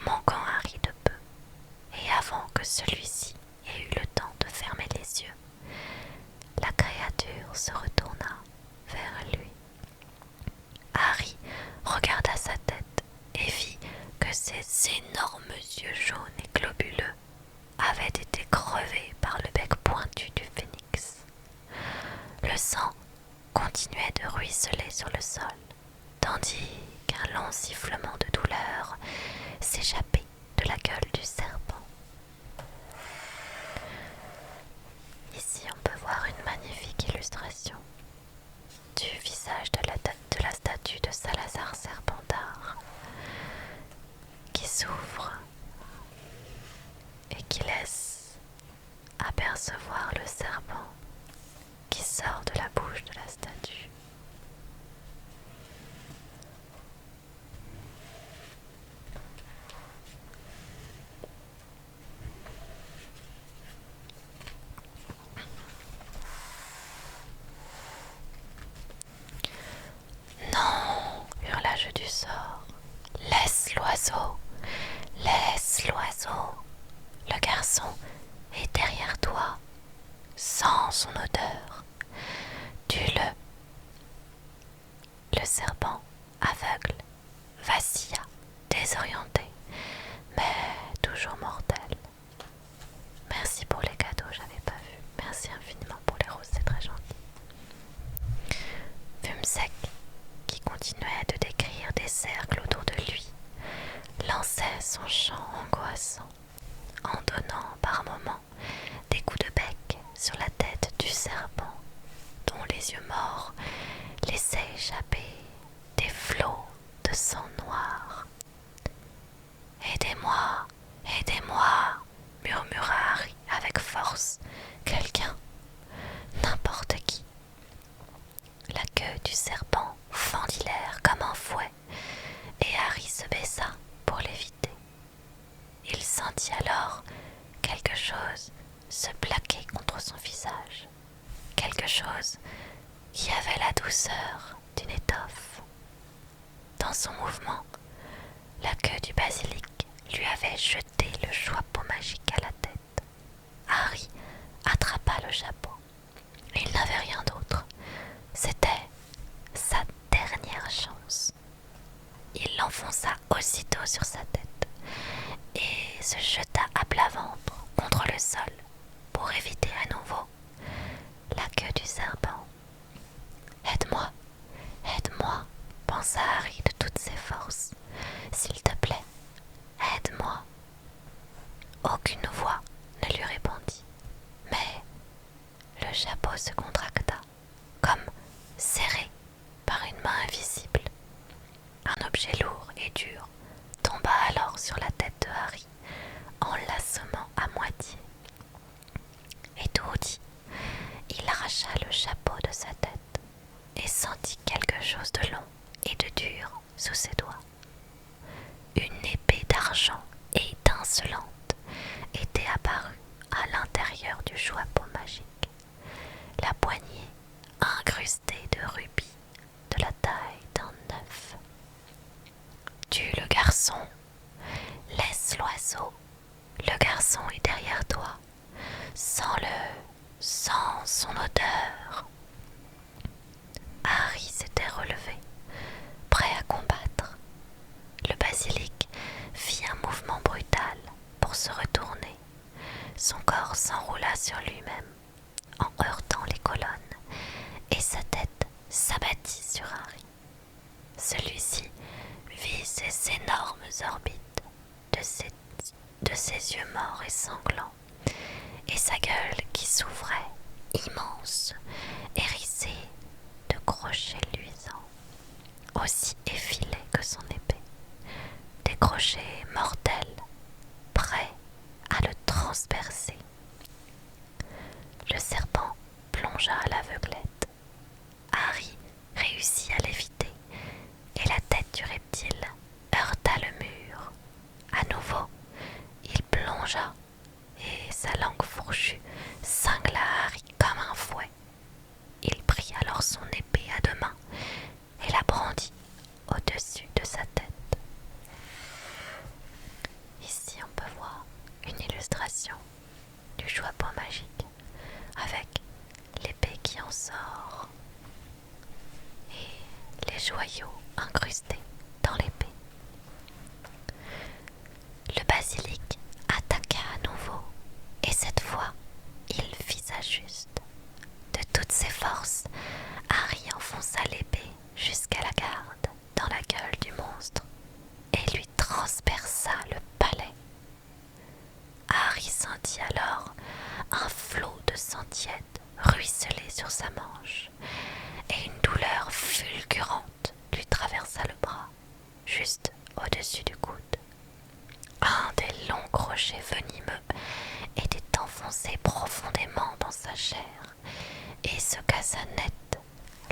manquant Harry de peu, et avant que celui-ci ait eu le temps de fermer les yeux, la créature se retourna vers lui. Harry regarda sa tête et vit que ses énormes yeux jaunes et globuleux avaient été crevés par le bec pointu du phénix. Le sang continuait de ruisseler sur le sol, tandis qu'un long sifflement de douleur s'échappait de la gueule du serpent. Ici, on peut voir une magnifique illustration du visage de la statue de Salazar Serpentard qui s'ouvre et qui laisse apercevoir le serpent qui sort de la bouche de la statue. Non, hurla Je du sort. Laisse l'oiseau, laisse l'oiseau. Le garçon est derrière toi, sens son odeur. Tue-le. Le serpent, aveugle, vacilla, désorienté, mais toujours mortel. Merci pour les cadeaux, j'avais pas vu. Merci infiniment pour les roses, c'est très gentil. Fume sec, qui continuait de décrire des cercles autour de lui, lançait son chant angoissant, en donnant par moments des coups de bec sur la tête du serpent, dont les yeux morts laissaient échapper des flots de sang noir. « Aidez-moi, aidez-moi » murmura Harry avec force. « Quelqu'un, n'importe qui !» La queue du serpent fendit l'air comme un fouet, et Harry se baissa pour l'éviter. Il sentit alors quelque chose se plaquer contre son visage, quelque chose qui avait la douceur d'une étoffe. Dans son mouvement, la queue du basilic lui avait jeté le chapeau magique à la tête. Harry attrapa le chapeau. Il n'avait rien d'autre. C'était sa dernière chance. Il l'enfonça aussitôt sur sa tête et se jeta à plat ventre contre le sol pour éviter à nouveau la queue du serpent. « Aide-moi, aide-moi » pensa Harry de toutes ses forces. « S'il te plaît, aide-moi » Aucune voix ne lui répondit, mais le chapeau se contracta, comme serré par une main invisible. Un objet lourd et dur tomba alors sur la tête de Harry, en l'assommant à moitié. Étourdi, il arracha le chapeau de sa tête et sentit quelque chose de long et de dur sous ses doigts. Une épée d'argent étincelante joue à peau magique, la poignée incrustée de rubis de la taille d'un œuf. Tue le garçon, laisse l'oiseau, le garçon est derrière toi, sens-le, sens son odeur. Harry s'était relevé, prêt à combattre. Le basilic fit un mouvement brutal pour se retourner. Son corps s'enroula sur lui-même en heurtant les colonnes et sa tête s'abattit sur Harry. Celui-ci vit ces énormes orbites de ses yeux morts et sanglants et sa gueule qui s'ouvrait, immense, hérissée de crochets luisants, aussi effilés que son épée, des crochets mortels, prêts à le transpercer. Le serpent plongea à l'aveuglette. Harry réussit à l'éviter et la tête du reptile heurta le mur. À nouveau, il plongea et sa langue fourchue cingla Harry comme un fouet. Il prit alors son épée à deux mains et la brandit au-dessus de sa tête. Ici, on peut voir une illustration du joue à peau magique avec l'épée qui en sort et les joyaux incrustés dans l'épée. Le basilic attaqua à nouveau et cette fois, il visa juste. De toutes ses forces, Harry enfonça l'épée jusqu'à la garde dans la gueule du monstre et lui transperça le palais. Harry sentit alors un flot de sang tiède ruisseler sur sa manche et une douleur fulgurante lui traversa le bras, juste au-dessus du coude. Un des longs crochets venimeux était enfoncé profondément dans sa chair et se cassa net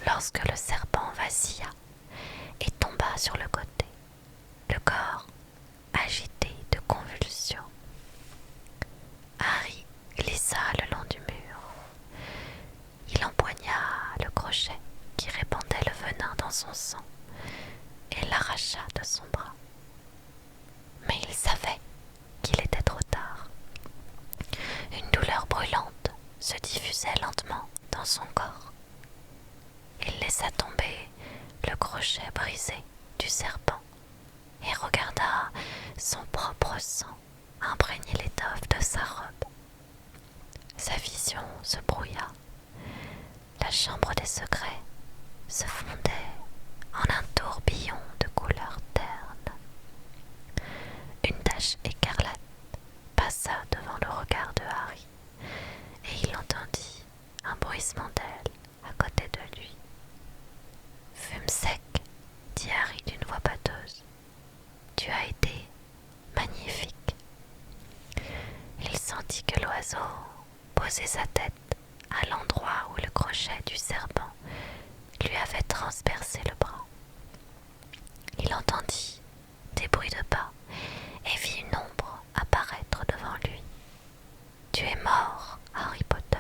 lorsque le serpent vacilla et tomba sur le côté, le corps agité de convulsions. Harry glissa le long du mur. Il empoigna le crochet qui répandait le venin dans son sang et l'arracha de son bras. Mais il savait qu'il était trop tard. Une douleur brûlante se diffusait lentement dans son corps. Il laissa tomber le crochet brisé du serpent et regarda son propre sang imprégner l'étoffe de sa robe. Sa vision se brouilla. La chambre des secrets se fondait en un tourbillon de couleurs ternes. Une tache écarlate passa devant le regard de Harry et il entendit un bruissement d'ailes à côté de lui. Fume sec, dit Harry d'une voix pâteuse. Tu as été magnifique. Il sentit que l'oiseau posait sa tête à l'endroit où le crochet du serpent lui avait transpercé le bras. Il entendit des bruits de pas et vit une ombre apparaître devant lui. Tu es mort, Harry Potter,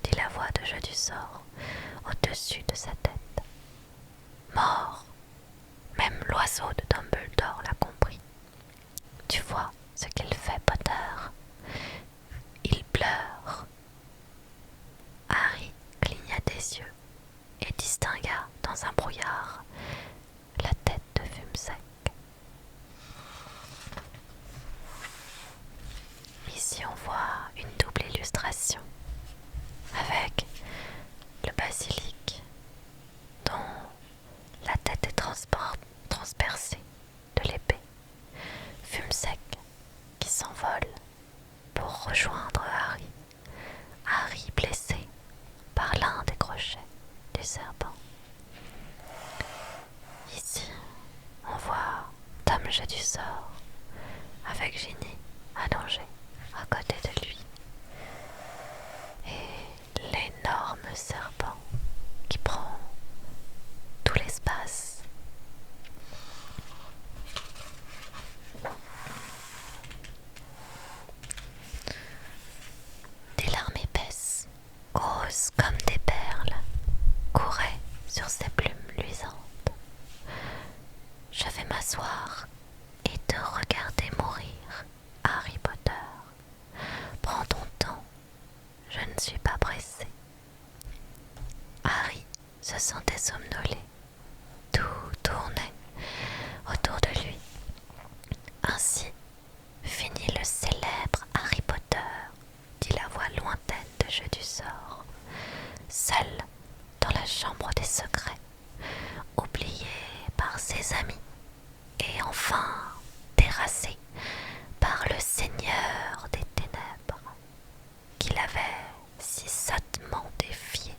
dit la voix de jeu du sort au-dessus de sa tête. Mort. Même l'oiseau de Dumbledore l'a compris. Tu vois ce qu'il fait, Potter. Il pleure. Harry cligna des yeux et distingua dans un brouillard la tête de Fume sec. Ici on voit une double illustration avec le basilic dont la tête est transpercée de l'épée, Fume sec qui s'envole pour rejoindre Harry, Harry blessé par l'un des crochets du serpent. Ici, on voit Tom Jeu du sort avec Ginny allongée à côté de lui et l'énorme serpent qui prend tout l'espace. roses comme des perles couraient sur ses plumes luisantes. Je vais m'asseoir et te regarder mourir, Harry Potter. Prends ton temps, je ne suis pas pressée. Harry se sentait somnolé. Tout tournait autour de lui. Ainsi finit le célèbre Harry Potter, dit la voix lointaine de Jeu du sort, seul dans la chambre des secrets, oublié par ses amis et enfin terrassé par le Seigneur des Ténèbres qu'il avait si sottement défié.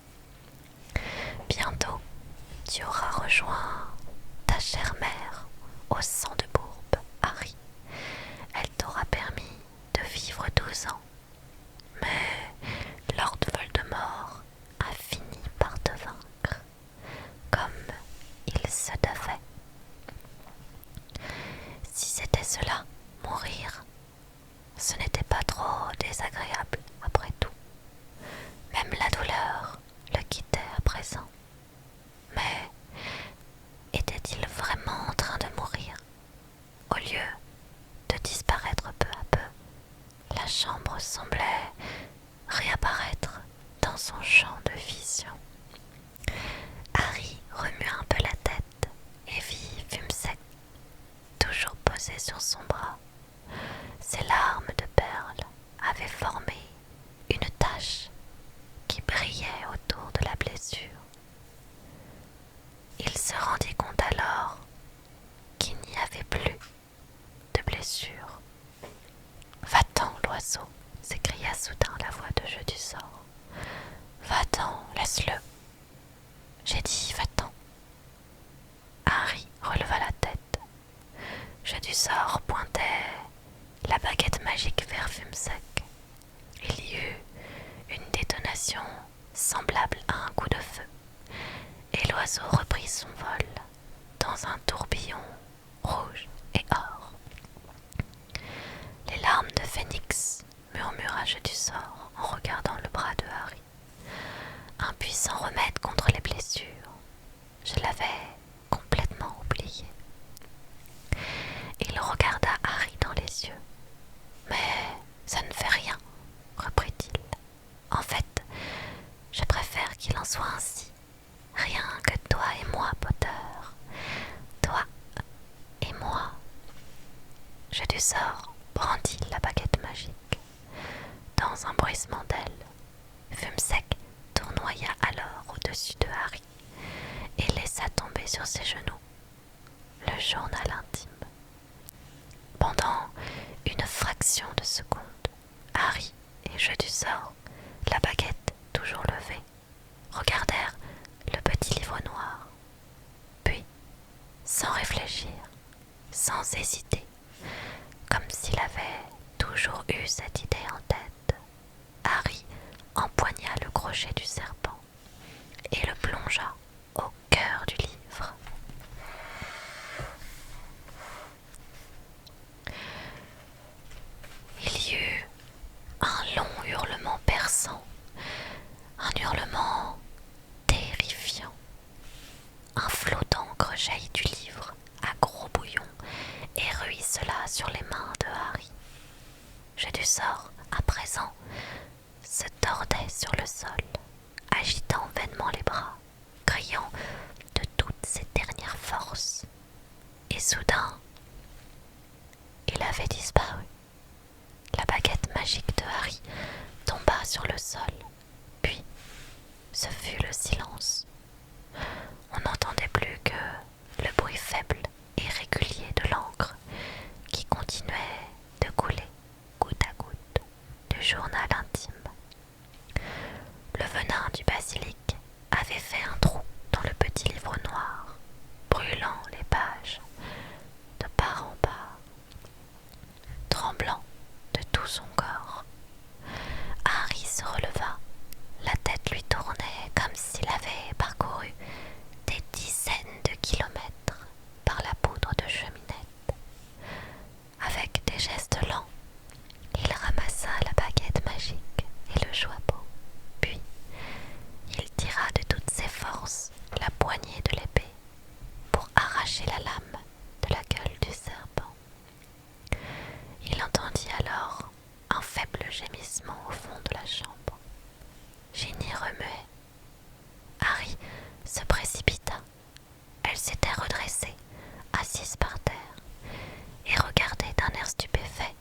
Bientôt, tu auras rejoint ta chère mère au sang de bourbe, Harry. Elle t'aura permis de vivre 12 ans. Mais Lord Voldemort a fini par te vaincre, comme il se devait. Si c'était cela, mourir, ce n'était pas trop désagréable après tout. Même la douleur le quittait à présent. Mais était-il vraiment en train de mourir? Au lieu de disparaître peu à peu, la chambre semblait réapparaître dans son champ de vision. Harry remua un peu la tête et vit Fumsec toujours posé sur son bras. Ses larmes de perles avaient formé une tache qui brillait autour de la blessure. Il se rendit compte alors qu'il n'y avait plus de blessure. Va-t'en, l'oiseau, s'écria soudain la voix de Jeu du sort. Va-t'en, laisse-le. J'ai dit va-t'en. Harry releva la tête. Jeu du sort pointait la baguette magique vers Fumsec. Il y eut une détonation semblable à un coup de feu, et l'oiseau reprit son vol dans un tourbillon rouge et or. Les larmes de Phénix, murmura Jeu du sort en regardant le bras de Harry. Un puissant remède contre les blessures. Je l'avais complètement oublié. Il regarda Harry dans les yeux. Mais ça ne fait rien, reprit-il. En fait, je préfère qu'il en soit ainsi. Rien que toi et moi, Potter. Toi et moi. Jeu du sort brandit la baguette magique. Dans un bruissement d'ailes, Fumsec tournoya alors au-dessus de Harry et laissa tomber sur ses genoux le journal intime. Pendant une fraction de seconde, Harry et Jeu du sort, la baguette toujours levée, regardèrent le petit livre noir. Puis, sans réfléchir, sans hésiter, comme s'il avait toujours eu cette idée en tête, Harry empoigna le crochet du serpent et le plongea au cœur du livre. Il y eut un long hurlement perçant, un hurlement terrifiant. Un flot d'encre jaillit du livre à gros bouillons et ruissela sur les mains de Harry. Jeu du sort, à présent, se tordait sur le sol, agitant vainement les bras, criant de toutes ses dernières forces. Et soudain, il avait disparu. La baguette magique de Harry tomba sur le sol, puis ce fut le silence. On n'entendait plus que le bruit faible et régulier de l'encre qui continuait de couler goutte à goutte du journal intime. Le venin du basilic avait fait un trou dans le petit livre noir, brûlant les pages de part en part. Tremblant de tout son corps, Harry se releva. La tête lui tournait comme s'il avait parcouru des dizaines de kilomètres par la poudre de cheminette. Avec des gestes lents, il ramassa la baguette magique gémissement au fond de la chambre. Ginny remuait. Harry se précipita. Elle s'était redressée, assise par terre, et regardait d'un air stupéfait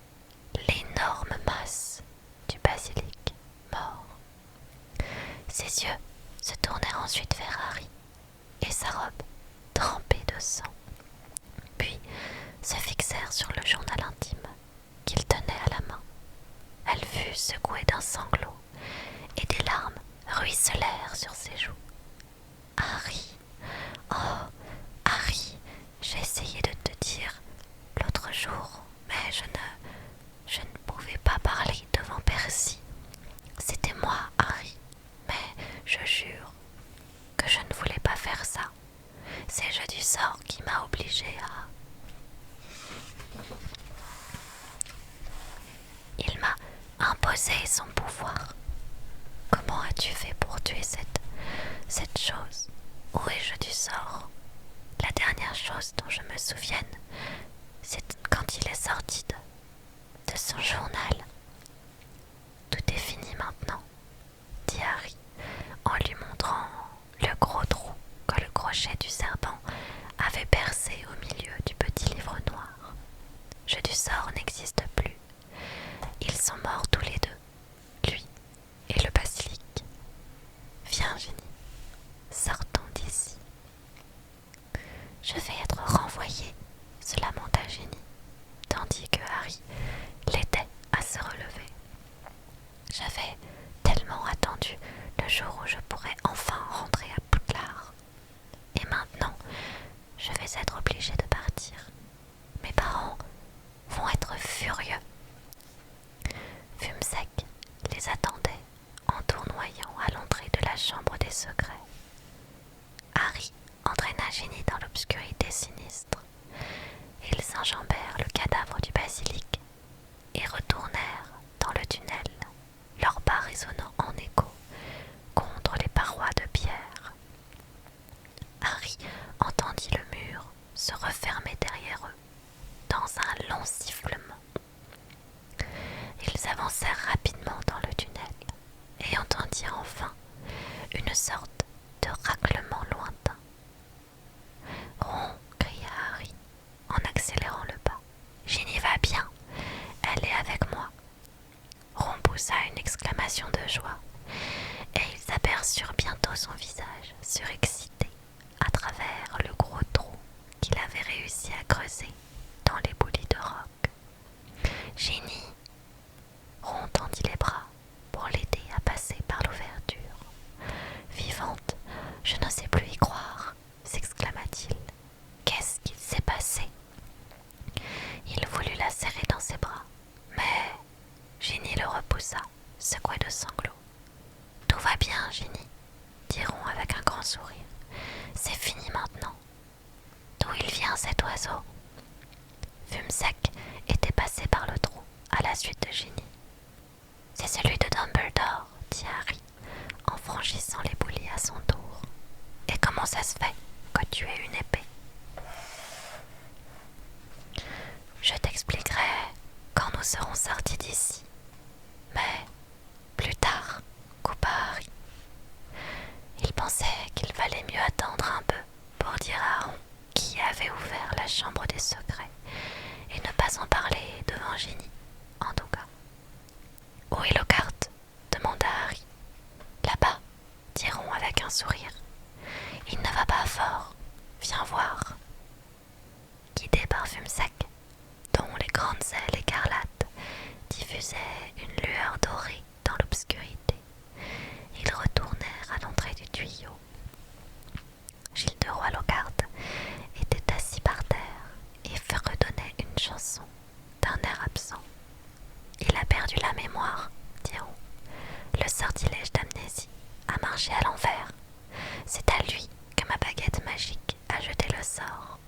l'énorme masse du basilic mort. Ses yeux se tournèrent ensuite vers Harry, et sa robe trempée de sang, puis se fixèrent sur le journal intime qu'il tenait à la main. Elle fut secouée d'un sanglot, et des larmes ruisselèrent sur ses joues. Harry, oh, Harry, j'ai essayé de te dire l'autre jour, mais je ne pouvais pas parler devant Percy. C'était moi, Harry, mais je jure que je ne voulais pas faire ça. C'est le jeu du sort qui m'a obligée à... Il m'a imposé son pouvoir. Comment as-tu fait pour tuer cette chose? Où est-je du sort? La dernière chose dont je me souvienne, c'est quand il est sorti de son journal. Tout est fini maintenant, dit Harry, en lui montrant le gros trou que le crochet du serpent avait percé au milieu du petit livre noir. Jeu du sort n'existe plus. Ils sont morts tous les deux, lui et le basilic. Viens, Ginny, sortons d'ici. Je vais être renvoyé, se lamenta Ginny, tandis que Harry l'aidait à se relever. J'avais tellement attendu le jour où je pourrais enfin rentrer à Poudlard. Et maintenant, je vais être obligée de partir. Mes parents vont être furieux. Fumsec les attendait en tournoyant à l'entrée de la chambre des secrets. Harry entraîna Ginny dans l'obscurité sinistre. Ils enjambèrent le cadavre du basilic et retournèrent dans le tunnel, leurs pas résonnant en écho contre les parois de pierre. Harry entendit le mur se refermer derrière eux dans un long sifflement. Ils avancèrent rapidement dans le tunnel et entendirent enfin une sorte de raclement lointain. Ron, cria Harry en accélérant le pas. Ginny va bien, elle est avec moi. Ron poussa une exclamation de joie et ils aperçurent bientôt son visage surexcité à travers le gros trou qu'il avait réussi à creuser dans l'éboulis de roc. Ginny! Ron tendit les bras pour l'aider à passer par l'ouverture. Vivante, je n'osais plus y croire, s'exclama-t-il. Qu'est-ce qu'il s'est passé? Il voulut la serrer dans ses bras, mais Ginny le repoussa, secoué de sanglots. Tout va bien, Ginny, dit Ron avec un grand sourire. C'est fini maintenant. D'où il vient cet oiseau? Fumsec était passé par le trou à la suite de Ginny. C'est celui de Dumbledore, dit Harry, en franchissant l'éboulis à son tour. Et comment ça se fait que tu aies une épée? Je t'expliquerai quand nous serons sortis d'ici. Mais plus tard, coupa Harry. Il pensait qu'il valait mieux attendre un peu pour dire à Ron qui avait ouvert la chambre des secrets et ne pas en parler devant Ginny, en tout cas. Où est Lockhart? Demanda Harry. Là-bas, dit Ron avec un sourire. Il ne va pas fort. Viens voir. Guidé par Fumsec, dont les grandes ailes écarlates diffusaient une lueur dorée dans l'obscurité, ils retournèrent à l'entrée du tuyau. Gilles de Roy Lockhart était assis par terre et fredonnait une chanson d'un air absent. Il a perdu la mémoire, dit Ron. Le sortilège d'amnésie a marché à l'envers. C'est à lui que ma baguette magique a jeté le sort.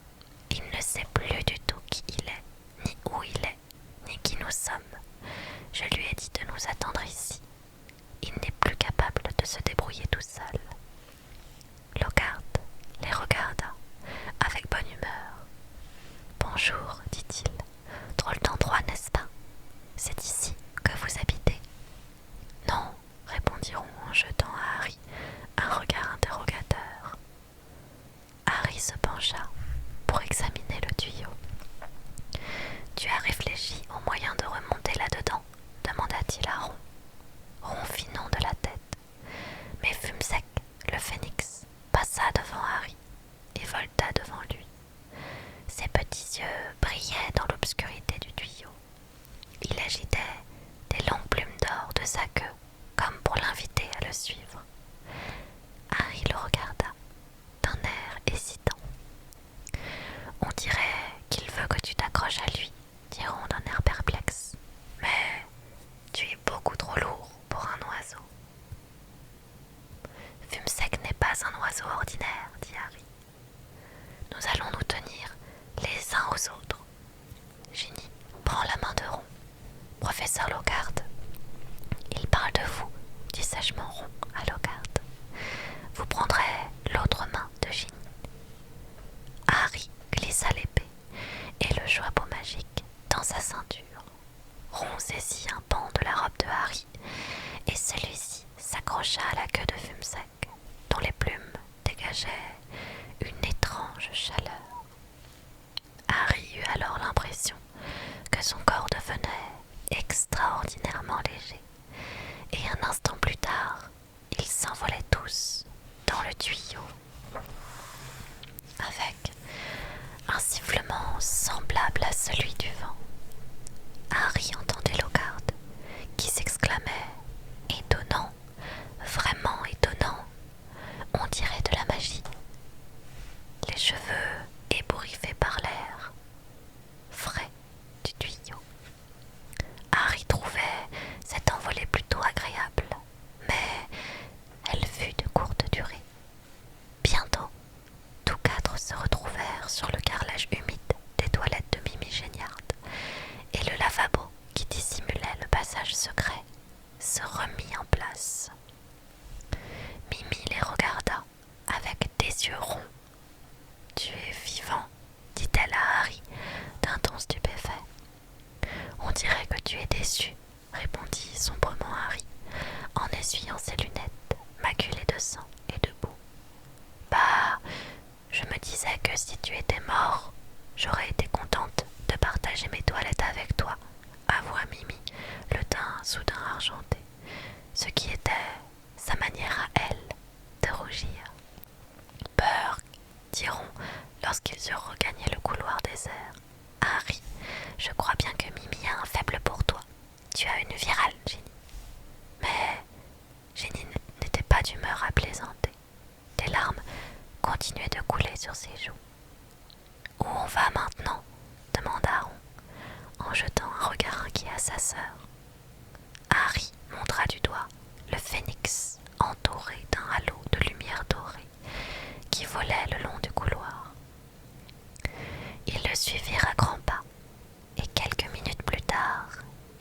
Il ne sait plus du tout qui il est, ni où il est, ni qui nous sommes. Je lui ai l'Hogarth. Il parle de vous, dit sagement Ron à l'Hogarth. Vous prendrez l'autre main de Ginny. Harry glissa l'épée et le joyau magique dans sa ceinture. Ron saisit un pan de la robe de Harry et celui-ci s'accrocha à la queue de Fumsac, dont les plumes dégageaient une étrange chaleur. Harry eut alors l'impression que son corps devenait extraordinairement léger, et un instant plus tard, ils s'envolaient tous dans le tuyau. Avec un sifflement semblable à celui du vent, Harry entendait l'Hogarth qui s'exclamait « Étonnant, vraiment étonnant, on dirait de la magie !» Les cheveux ébouriffés par l'air frais du tuyau. Harry trouvait cette envolée plutôt agréable, mais elle fut de courte durée. Bientôt, tous quatre se retrouvèrent sur le carrelage humide des toilettes de Mimi Géniard, et le lavabo qui dissimulait le passage secret se remit en place. Mimi les regarda avec des yeux ronds. « Tu es vivant, dit-elle à Harry d'un ton stupéfait. « On dirait que tu es déçu, répondit sombrement Harry, en essuyant ses lunettes, maculées de sang et de boue. Bah, je me disais que si tu étais mort, j'aurais été contente de partager mes toilettes avec toi, avoua Mimi, le teint soudain argenté, ce qui était sa manière à elle de rougir. Burk, diront lorsqu'ils eurent regagné le couloir désert. Harry, je crois bien que Mimi a un faible pour toi. Tu as une virale, Ginny. Mais Ginny n'était pas d'humeur à plaisanter. Des larmes continuaient de couler sur ses joues. Où on va maintenant demanda Ron, en jetant un regard inquiet à sa sœur. Harry montra du doigt le phénix entouré d'un halo de lumière dorée qui volait le long du couloir. Ils le suivirent à grands pas, et quelques minutes plus tard,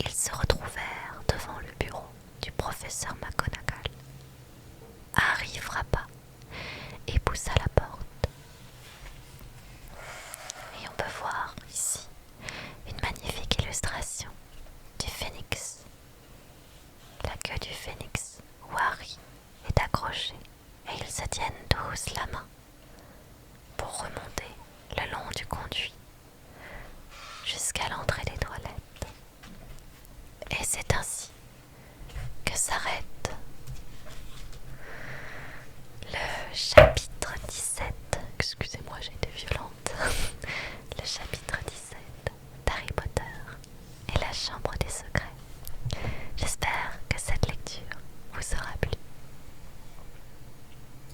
ils se retrouvèrent devant le bureau du professeur McGonagall.